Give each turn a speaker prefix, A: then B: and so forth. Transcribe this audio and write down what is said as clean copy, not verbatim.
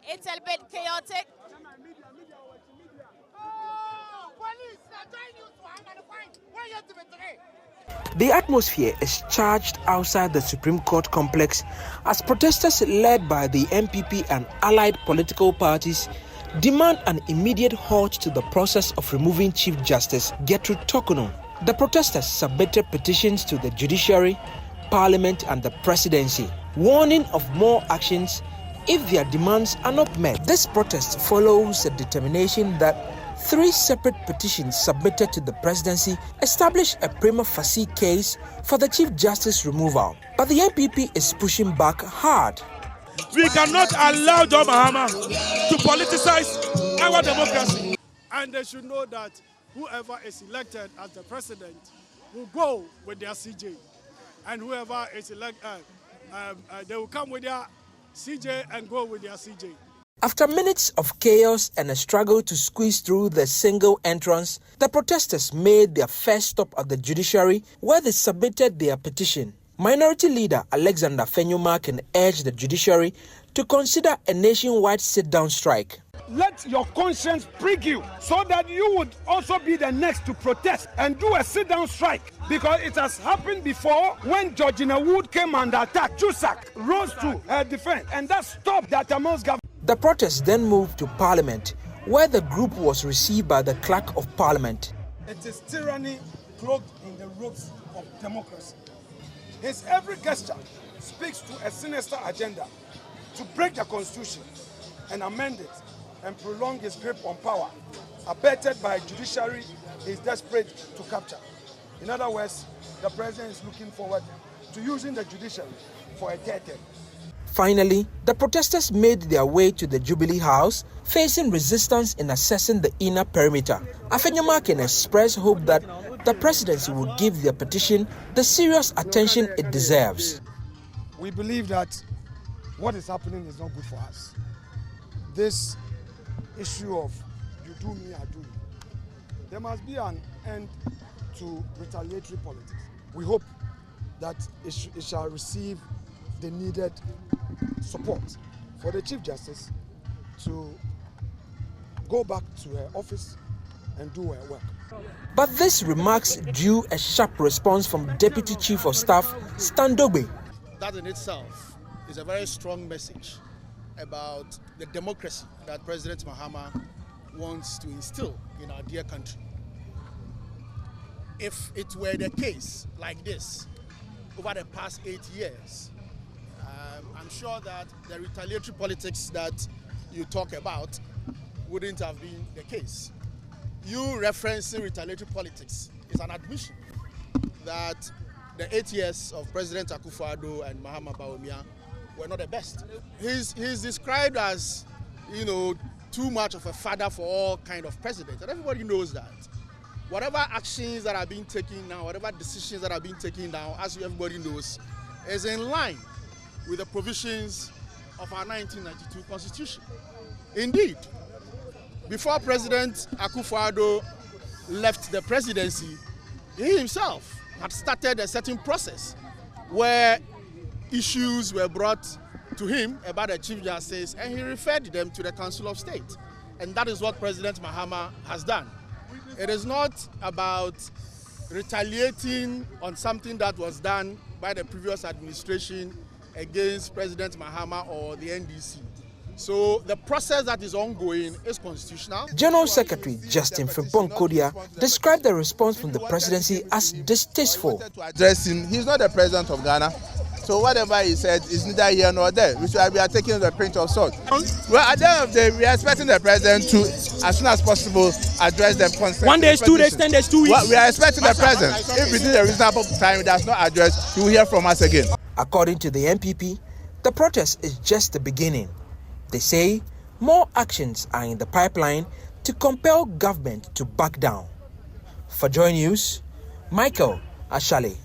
A: It's a bit chaotic.
B: The atmosphere is charged outside the Supreme Court complex as protesters led by the NPP and allied political parties demand an immediate halt to the process of removing Chief Justice Gertrude Torkornoo. The protesters submitted petitions to the judiciary, parliament and the presidency, warning of more actions if their demands are not met. This protest follows a determination that 3 separate petitions submitted to the presidency establish a prima facie case for the Chief Justice removal. But the NPP is pushing back hard.
C: We cannot allow John Mahama to politicize our democracy. And they should know that whoever is elected as the president will go with their CJ. And whoever is elected, they will come with their CJ and go with their CJ.
B: After minutes of chaos and a struggle to squeeze through the single entrance, the protesters made their first stop at the judiciary where they submitted their petition. Minority Leader Alexander Afenyo-Markin urged the judiciary to consider a nationwide sit-down strike.
D: Let your conscience prick you so that you would also be the next to protest and do a sit-down strike. Because it has happened before when Georgina Wood came under attack. Jusak rose to her defense and that stopped that Amon's government.
B: The protest then moved to Parliament, where the group was received by the Clerk of Parliament.
D: It is tyranny cloaked in the robes of democracy. His every gesture speaks to a sinister agenda to break the constitution and amend it and prolong his grip on power, abetted by a judiciary he is desperate to capture. In other words, the president is looking forward to using the judiciary for a third term.
B: Finally, the protesters made their way to the Jubilee House, facing resistance in accessing the inner perimeter. Afenyo-Markin expressed hope that the presidency would give their petition the serious attention it deserves.
D: We believe that what is happening is not good for us. This issue of you do me, I do you. There must be an end to retaliatory politics. We hope that it shall receive the needed support for the Chief Justice to go back to her office and do her work.
B: But these remarks drew a sharp response from Deputy Chief of Staff Stan Dogbe.
E: That in itself is a very strong message about the democracy that President Mahama wants to instill in our dear country. If it were the case like this over the past 8 years, I'm sure that the retaliatory politics that you talk about wouldn't have been the case. You referencing retaliatory politics is an admission that the 8 years of President Akufo-Addo and Mahama Bawumia were not the best. He's described as, too much of a father for all kind of president, and everybody knows that. Whatever actions that are being taken now, whatever decisions that are being taken now, as everybody knows, is in line with the provisions of our 1992 Constitution. Indeed, before President Akufo-Addo left the presidency, he himself had started a certain process where issues were brought to him about the Chief Justice and he referred them to the Council of State. And that is what President Mahama has done. It is not about retaliating on something that was done by the previous administration against President Mahama or the NDC. So the process that is ongoing is constitutional.
B: General Secretary Justin Frimpong-Kodia described the response from the presidency as distasteful.
F: Address him. He's not the president of Ghana. So whatever he said is neither here nor there. We are taking the pinch of salt. Well, at the end of the day, we are expecting the president to, as soon as possible, address them constantly.
C: 1 day, 2 days, 10 days, 2 weeks.
F: Well, we are expecting the president. If within a reasonable time he does not address, he will hear from us again.
B: According to the NPP, the protest is just the beginning. They say more actions are in the pipeline to compel government to back down. For Joy News, Michael Ashale.